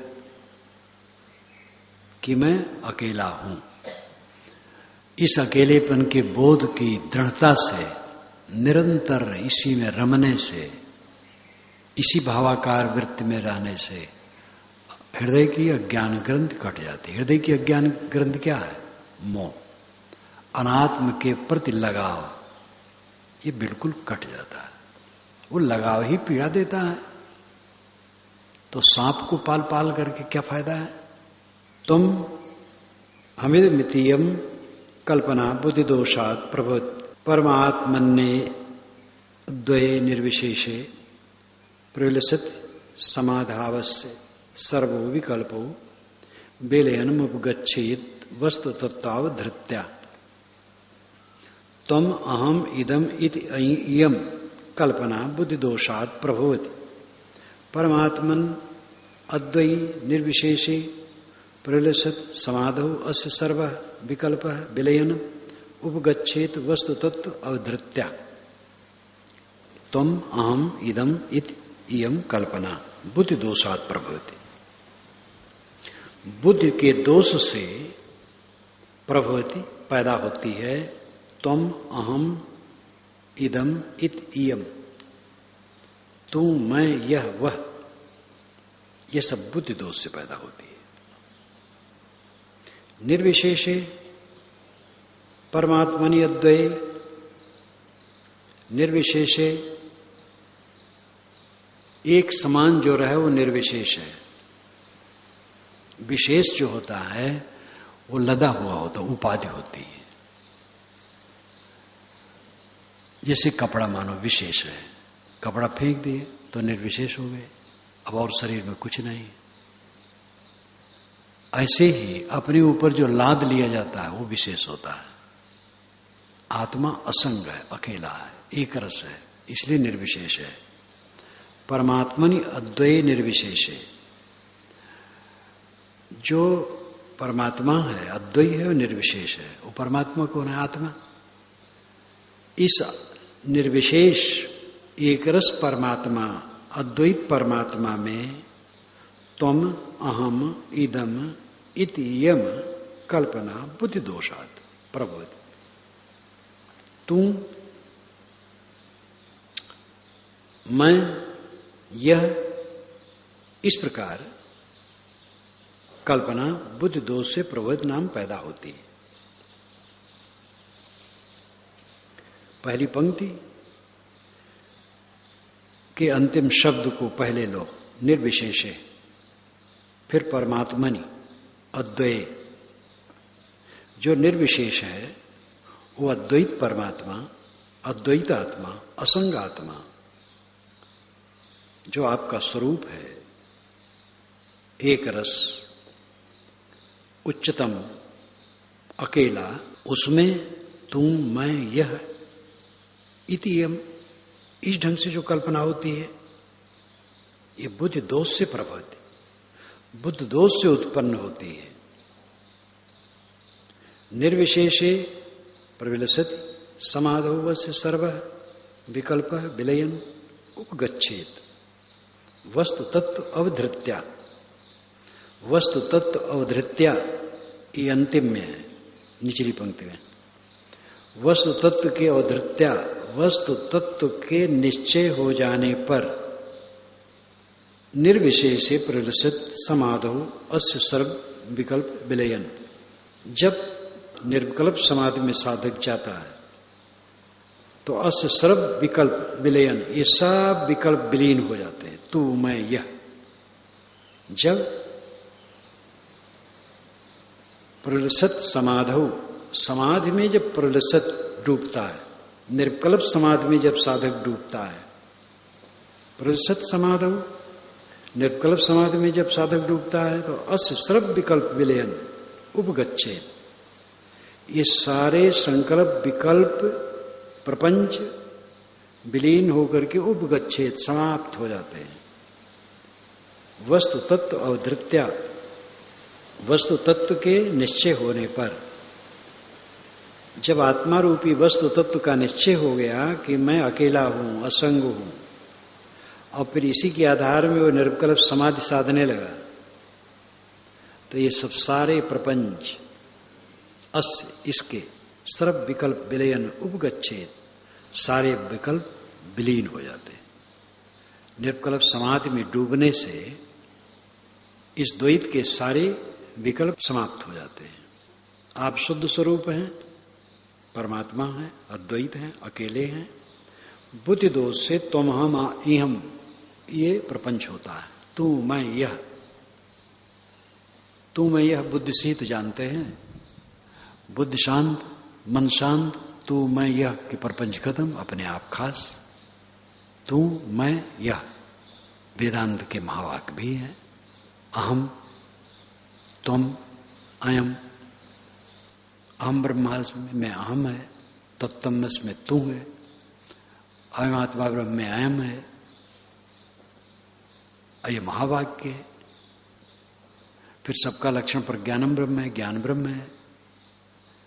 कि मैं अकेला हूं, इस अकेलेपन के बोध की दृढ़ता से निरंतर इसी में रमने से, इसी भावाकार वृत्ति में रहने से हृदय की अज्ञान ग्रंथ कट जाती है। हृदय की अज्ञान ग्रंथ क्या है? मोह, अनात्म के प्रति लगाव, ये बिल्कुल कट जाता है। वो लगाव ही पीड़ा देता है। तो सांप को पाल पाल करके क्या फायदा है? तुम अमिद मितीयम कल्पना बुद्धि दोषात प्रभुत परमात्मन्ने द्वये निर्विशेषे प्रलसित समाधावस्य सर्वो विकल्पो विलयनमुपगच्छेत वस्तु तत्वावधृत्या। तम अहम इदम इति इयम कल्पना बुद्धि दोषात् प्रभवति परमात्मन अद्वयी निर्विशेषे प्रलसित समाधौ अस्य सर्व विकल्प विलयन उपगच्छेत वस्तु तत्व अवधृत्या। तम अहम इदम इति इयम कल्पना बुद्धि दोषात् प्रभवति, बुद्धि के दोष से प्रभवति पैदा होती है। त्वम अहम इदम इत इयम, तू मैं यह वह, यह सब बुद्धि दोष से पैदा होती है। निर्विशेषे परमात्मनि अद्वये, निर्विशेषे एक समान जो रहे वो निर्विशेष है। विशेष जो होता है वो लदा हुआ होता, उपाधि होती है। जैसे कपड़ा मानो विशेष है, कपड़ा फेंक दिए तो निर्विशेष हो गए, अब और शरीर में कुछ नहीं। ऐसे ही अपने ऊपर जो लाद लिया जाता है वो विशेष होता है। आत्मा असंग है, अकेला है, एक रस है, इसलिए निर्विशेष है। परमात्मनि अद्वय निर्विशेष है। जो परमात्मा है, अद्वय है और निर्विशेष है। वो परमात्मा कौन है? आत्मा। इस निर्विशेष एक रस परमात्मा, अद्वैत परमात्मा में त्वम अहम इदम इति यम कल्पना बुद्धि दोषात् प्रभुति। तू, मैं, यह, इस प्रकार कल्पना बुद्धि दोष से प्रबोध नाम पैदा होती है। पहली पंक्ति के अंतिम शब्द को पहले लो, निर्विशेष है, फिर परमात्मनि अद्वय। जो निर्विशेष है वो अद्वैत परमात्मा, अद्वैत आत्मा, असंग आत्मा, जो आपका स्वरूप है, एक रस, उच्चतम, अकेला, उसमें तुम, मैं, यह, इतियम, इस ढंग से जो कल्पना होती है ये बुद्धि दोष से प्रभावित, बुद्धि दोष से उत्पन्न होती है। निर्विशेषे प्रविलसति समाधौ वस्य सर्व विकल्प विलयन उपगच्छेत वस्तु तत्व अवधृत्या। वस्तु तत्व अवधृत्या ये अंतिम में है, निचली पंक्ति में। वस्तु तत्व के अवधृत्या, वस्तु तत्व के निश्चय हो जाने पर निर्विशेषे प्रलसित समाधौ अस्य सर्व विकल्प विलयन। जब निर्विकल्प समाधि में साधक जाता है तो अस्य सर्व विकल्प विलयन, ये सब विकल्प विलीन हो जाते हैं। तू, मैं, यह। जब प्रलसित समाधौ, समाधि में जब प्रलसित डूबता है, निर्विकल्प समाधि में जब साधक डूबता है, प्रलसित समाधौ, निर्विकल्प समाधि में जब साधक डूबता है तो अस्य सर्व विकल्प विलयन उपगच्छेत। ये सारे संकल्प विकल्प प्रपंच विलीन होकर के उपगच्छेत, समाप्त हो जाते हैं। वस्तु तत्व अवधृत्या, वस्तु तत्व के निश्चय होने पर, जब आत्मा रूपी वस्तु तत्व का निश्चय हो गया कि मैं अकेला हूं, असंग हूं, और फिर इसी के आधार में वो निर्विकल्प समाधि साधने लगा, तो ये सब सारे प्रपंच अस्य, इसके सर्व विकल्प विलयन उपगच्छेत, सारे विकल्प विलीन हो जाते। निर्विकल्प समाधि में डूबने से इस द्वैत के सारे विकल्प समाप्त हो जाते हैं। आप शुद्ध स्वरूप हैं, परमात्मा हैं, अद्वैत हैं, अकेले हैं। बुद्धि दोष से तुम, हम, इहम, ये प्रपंच होता है। तू, मैं, यह। तू, मैं, यह बुद्धि से ही तो जानते हैं। बुद्धि शांत, मन शांत, तू, मैं, यह कि प्रपंच खत्म, अपने आप खास। तू, मैं, यह वेदांत के महावाक्य भी है। अहम, तुम, अयम, अहम ब्रह्मास्मि में अहम है, तत्तमस में तू है, अयम आत्मा ब्रह्म में अयम है, ये महावाक्य है। फिर सबका लक्षण पर ज्ञानम ब्रह्म है, ज्ञान ब्रह्म है।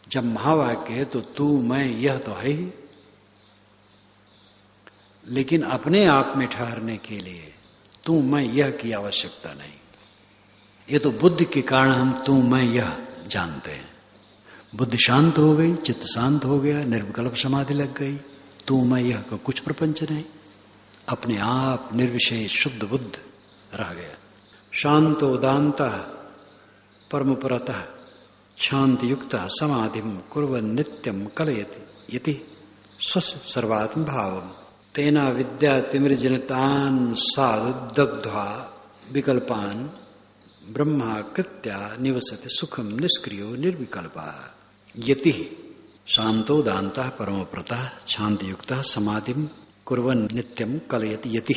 जब महावाक्य है तो तू, मैं, यह तो है ही, लेकिन अपने आप में ठहरने के लिए तू, मैं, यह की आवश्यकता नहीं। ये तो बुद्धि के कारण हम तू, मैं, यह जानते हैं। बुद्धि शांत हो गई, चित्त शांत हो गया, निर्विकल्प समाधि लग गई, तू, मैं, यह का कुछ प्रपंच नहीं, अपने आप निर्विशेष शुद्ध बुद्ध रह गया। शांतो दांता परमपरतः शांति युक्त समाधिम कुर्वन् नित्यम कलयति यति स्वस्य सर्वात्म भावम। तेना विद्या तिमिर्जनितान साधुदग्ध्वा विकल्पान ब्रह्मा कृत्या निवसति सुखम निष्क्रियो निर्विकल्पा। यति शांतो दान्तः परमप्रतः शांतियुक्तः समाधिम कुर्वन् नित्यम कलयति। यति,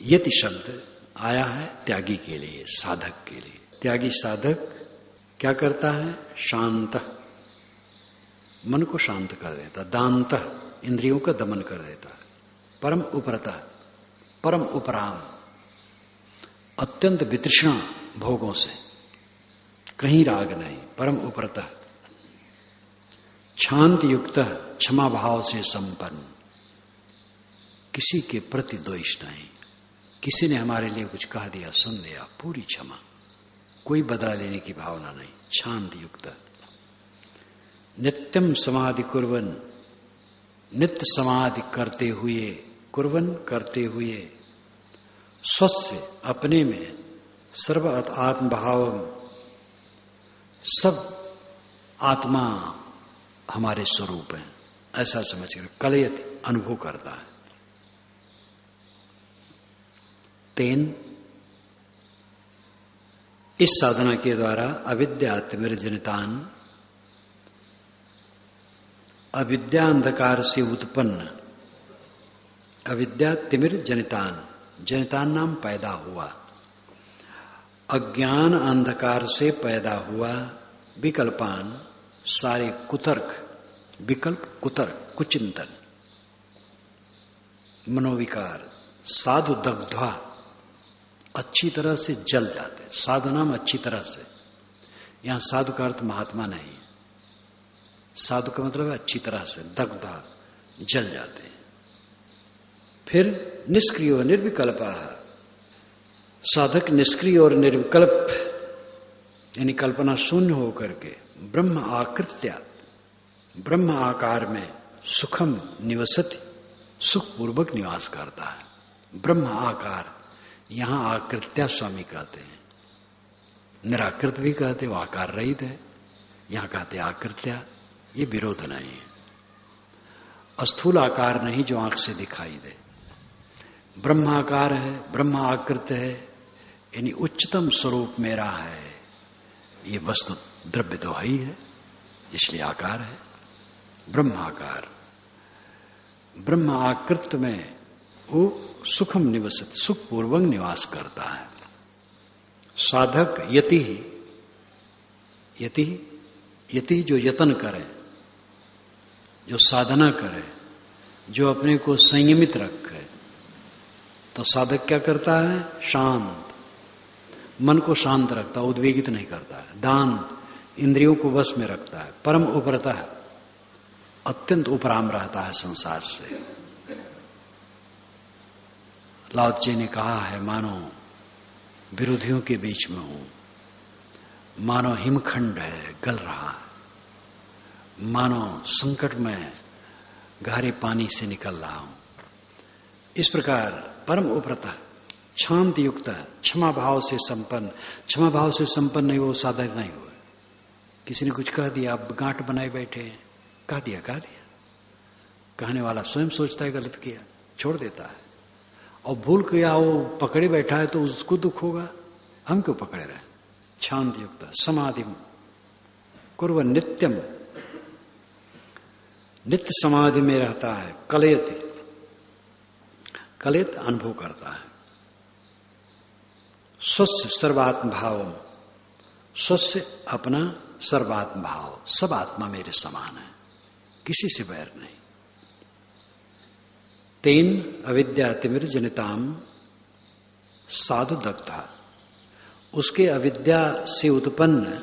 यति शब्द आया है त्यागी के लिए, साधक के लिए। त्यागी साधक क्या करता है? शांत, मन को शांत कर देता, दांत इंद्रियों का दमन कर देता, परम उपरता, परम उपराम, अत्यंत वितृष्णा भोगों से, कहीं राग नहीं, परम उपरता, शांत युक्त, क्षमा भाव से संपन्न, किसी के प्रति द्वेष नहीं, किसी ने हमारे लिए कुछ कह दिया, सुन लिया, पूरी क्षमा, कोई बदला लेने की भावना नहीं, शांत युक्त। नित्यम समाधि कुर्वन, नित्य समाधि करते हुए, कुर्वन करते हुए, स्वस्य अपने में, सर्व आत्म भाव, सब आत्मा हमारे स्वरूप है, ऐसा समझ कर कलयत अनुभव करता है। तेन, इस साधना के द्वारा अविद्या तिमिर्जनितान, अविद्या अंधकार से उत्पन्न, अविद्या तिमिर जनितान, जनितान नाम पैदा हुआ, अज्ञान अंधकार से पैदा हुआ, विकल्पान सारे कुतर्क, विकल्प कुतर्क, कुचिंतन, मनोविकार, साधु दग्ध्वा अच्छी तरह से जल जाते। साधु नाम अच्छी तरह से, यहां साधु का अर्थ महात्मा नहीं, साधु का मतलब है अच्छी तरह से, दग्धा जल जाते हैं। फिर निष्क्रिय और निर्विकल्प, साधक निष्क्रिय और निर्विकल्प यानी कल्पना शून्य होकर के ब्रह्म आकृत्या, ब्रह्म आकार में सुखम निवसति, सुखपूर्वक निवास करता है। ब्रह्म आकार, यहां आकृत्या स्वामी कहते हैं, निराकृत भी कहते, वो आकार रहित है, यहां कहते आकृत्या, ये विरोध नहीं है। स्थूल आकार नहीं जो आंख से दिखाई दे, ब्रह्माकार है, ब्रह्म आकृत है, यानी उच्चतम स्वरूप मेरा है, ये वस्तु द्रव्य तो है ही है, इसलिए आकार है, ब्रह्माकार। ब्रह्म आकृत में वो सुखम निवसत, सुखपूर्वक निवास करता है। साधक यति, यति, यति जो यत्न करे, जो साधना करे, जो अपने को संयमित रखे, तो साधक क्या करता है? शांत, मन को शांत रखता है, उद्वेगित नहीं करता है। दांत, इंद्रियों को वश में रखता है। परम उपरता है, अत्यंत उपराम रहता है संसार से। लाओ त्से ने कहा है, मानो विरोधियों के बीच में हूं, मानो हिमखंड है गल रहा है, मानो संकट में गहरे पानी से निकल रहा हूं। इस प्रकार परम उपरता, शांति युक्त, क्षमा भाव से संपन्न। क्षमा भाव से संपन्न नहीं, वो साधक नहीं हुआ। किसी ने कुछ कह दिया, आप गांठ बनाए बैठे हैं, कह दिया, कहने वाला स्वयं सोचता है गलत किया, छोड़ देता है, और भूल किया वो पकड़े बैठा है तो उसको दुख होगा, हम क्यों पकड़े रहे। शांति युक्त, समाधि कुर्व नित्यम, नित्य समाधि में रहता है। कलयति, कलयत अनुभव करता है। स्वस्य सर्वात्म भाव, स्वस्य अपना सर्वात्म भाव, सब आत्मा मेरे समान है, किसी से बैर नहीं। तेन अविद्या तिमिर जनिताम साधु दग्धा, उसके अविद्या से उत्पन्न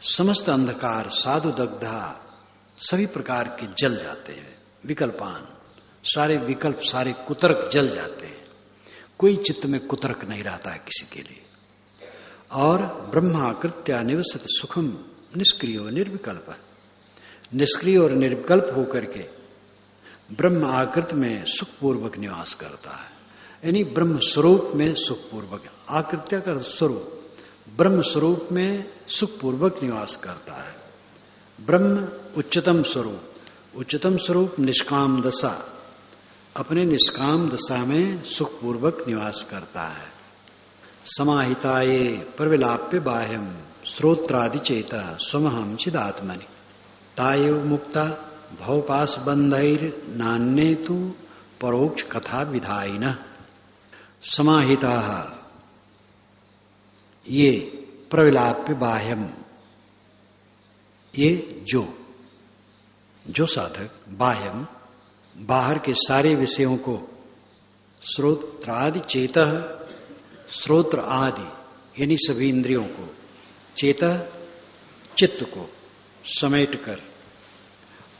समस्त अंधकार साधु दग्धा, सभी प्रकार के जल जाते हैं। विकल्पान, सारे विकल्प, सारे कुतर्क जल जाते हैं, कोई चित्त में कुतर्क नहीं रहता है किसी के लिए। और ब्रह्माकृत्या निवसत सुखम निष्क्रिय निर्विकल्प, निष्क्रिय और निर्विकल्प होकर के ब्रह्म आकृत में सुखपूर्वक निवास करता है। यानी ब्रह्म स्वरूप में सुखपूर्वक, आकृत्या का स्वरूप, ब्रह्म स्वरूप में सुखपूर्वक निवास करता है। ब्रह्म उच्चतम स्वरूप, उच्चतम स्वरूप निष्काम दशा, अपने निष्काम दशा में सुखपूर्वक निवास करता है। समाहिताये प्रविलाप्य बाह्यम श्रोत्रादि चेता स्वमहम चिदात्मनि तायेव मुक्ता भवपास बंधैर नान्ये तु परोक्ष कथा विधायिन। समाहिता ये प्रविलाप्य बाह्यम, ये जो साधक बाह्यम बाहर के सारे विषयों को, श्रोत्रादि चेतः श्रोत्र आदि यानी सभी इंद्रियों को, चेतः चित्त को समेट कर,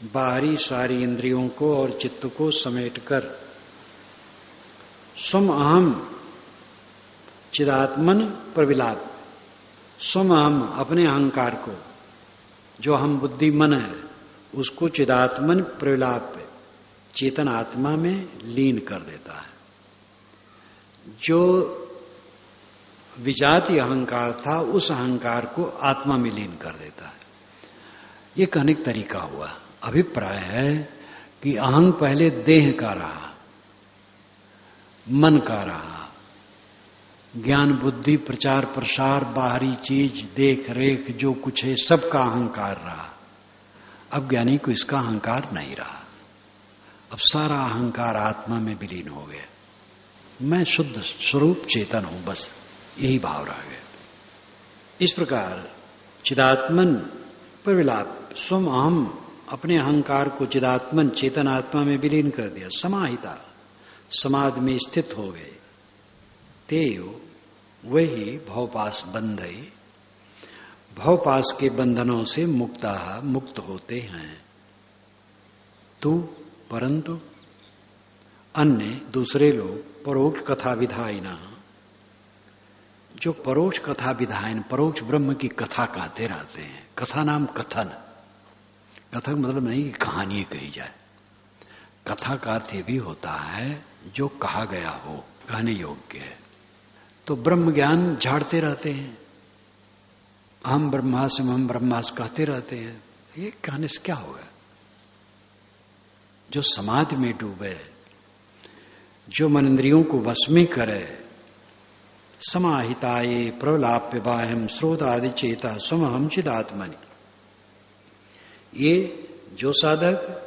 बाहरी सारी इंद्रियों को और चित्त को समेट कर, स्वम अहम चिदात्मन प्रविलाप, स्वम अहम अपने अहंकार को, जो हम बुद्धि मन है उसको चिदात्मन प्रविलाप चेतन आत्मा में लीन कर देता है। जो विजातीय अहंकार था उस अहंकार को आत्मा में लीन कर देता है। ये कहने का तरीका हुआ। अभिप्राय है कि अहंग पहले देह का रहा, मन का रहा, ज्ञान बुद्धि प्रचार प्रसार बाहरी चीज देख रेख जो कुछ है सबका अहंकार रहा। अब ज्ञानी को इसका अहंकार नहीं रहा। अब सारा अहंकार आत्मा में विलीन हो गया। मैं शुद्ध स्वरूप चेतन हूं, बस यही भाव रह गया। इस प्रकार चिदात्मन प्रविलाप, स्वम अहम अपने अहंकार को चिदात्मन चेतन आत्मा में विलीन कर दिया। समाहिता समाधि में स्थित हो गए। तेयो वही भवपास बंधई, भवपास के बंधनों से मुक्त होते हैं। तू परंतु अन्य दूसरे लोग परोक्ष कथा विधायिना, जो परोक्ष कथा विधायन परोक्ष ब्रह्म की कथा कहते रहते हैं। कथा नाम कथन, कथक मतलब नहीं कि कहानी कही जाए। कथा का अर्थ भी होता है जो कहा गया हो, कहने योग्य है। तो ब्रह्म ज्ञान झाड़ते रहते हैं, हम ब्रह्मास्म हम ब्रह्मास्म कहते रहते हैं। ये कहने से क्या होगा? जो समाधि में डूबे, जो मन इंद्रियों को वश में करे, समाहिताये प्रलाप्य बाह्यम स्रोत आदि चेता स्वमहम चिदात्मनि, ये जो साधक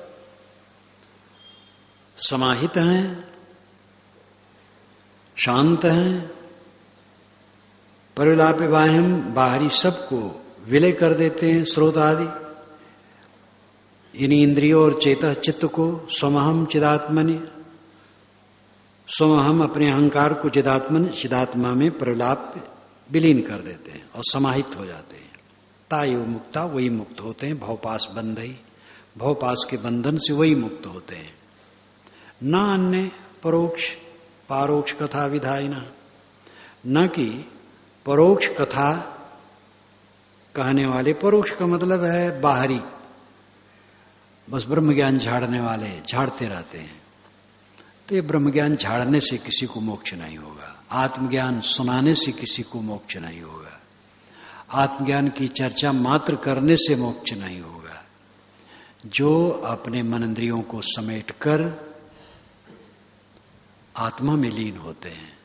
समाहित हैं, शांत हैं, प्रलाप्य बाह्यम बाहरी सबको विलय कर देते हैं, स्रोत आदि इन इंद्रियों और चेता चित्त को, स्वमहम चिदात्मनि, स्वमहम अपने अहंकार को चिदात्मा में प्रलाप विलीन कर देते हैं और समाहित हो जाते हैं। तायो मुक्ता, वही मुक्त होते हैं। भवपास बंधई, भवपास के बंधन से वही मुक्त होते हैं। न अन्य परोक्ष पारोक्ष कथा विधायिना, न कि परोक्ष कथा कहने वाले। परोक्ष का मतलब है बाहरी, बस ब्रह्म ज्ञान झाड़ने वाले झाड़ते रहते हैं। तो ये ब्रह्म ज्ञान झाड़ने से किसी को मोक्ष नहीं होगा। आत्मज्ञान सुनाने से किसी को मोक्ष नहीं होगा। आत्मज्ञान की चर्चा मात्र करने से मोक्ष नहीं होगा। जो अपने मन इंद्रियों को समेटकर आत्मा में लीन होते हैं,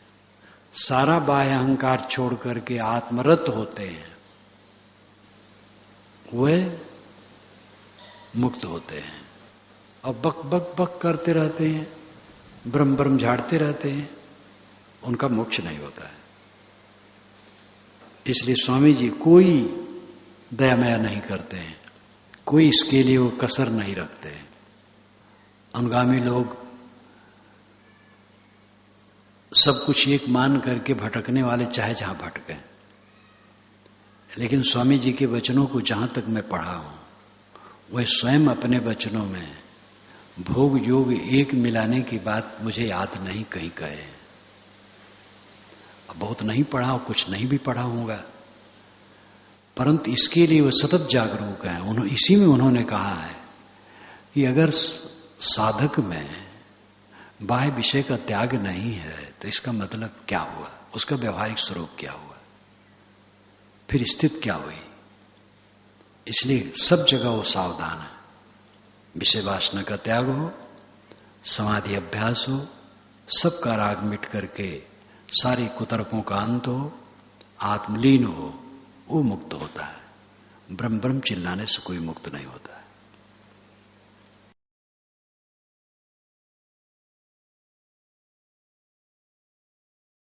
सारा बाह्य अहंकार छोड़ करके आत्मरत होते हैं, वे मुक्त होते हैं। और बक बक बक करते रहते हैं, ब्रह्म ब्रह्म झाड़ते रहते हैं, उनका मोक्ष नहीं होता है। इसलिए स्वामी जी कोई दयामया नहीं करते हैं, कोई इसके लिए वो कसर नहीं रखते हैं। अनुगामी लोग सब कुछ एक मान करके भटकने वाले चाहे जहां भटके, लेकिन स्वामी जी के वचनों को जहां तक मैं पढ़ा हूं, वह स्वयं अपने वचनों में भोग योग एक मिलाने की बात मुझे याद नहीं कहीं कहे। अब बहुत नहीं पढ़ा, कुछ नहीं भी पढ़ा होगा, परंतु इसके लिए वह सतत जागरूक है। इसी में उन्होंने कहा है कि अगर साधक में बाह्य विषय का त्याग नहीं है तो इसका मतलब क्या हुआ, उसका व्यवहारिक स्वरूप क्या हुआ, फिर स्थिति क्या हुई। इसलिए सब जगह वो सावधान है। विषय वासना का त्याग हो, समाधि अभ्यास हो, सबका राग मिट करके सारी कुतर्कों का अंत हो, आत्मलीन हो, वो मुक्त होता है। ब्रह्म ब्रह्म चिल्लाने से कोई मुक्त नहीं होता है।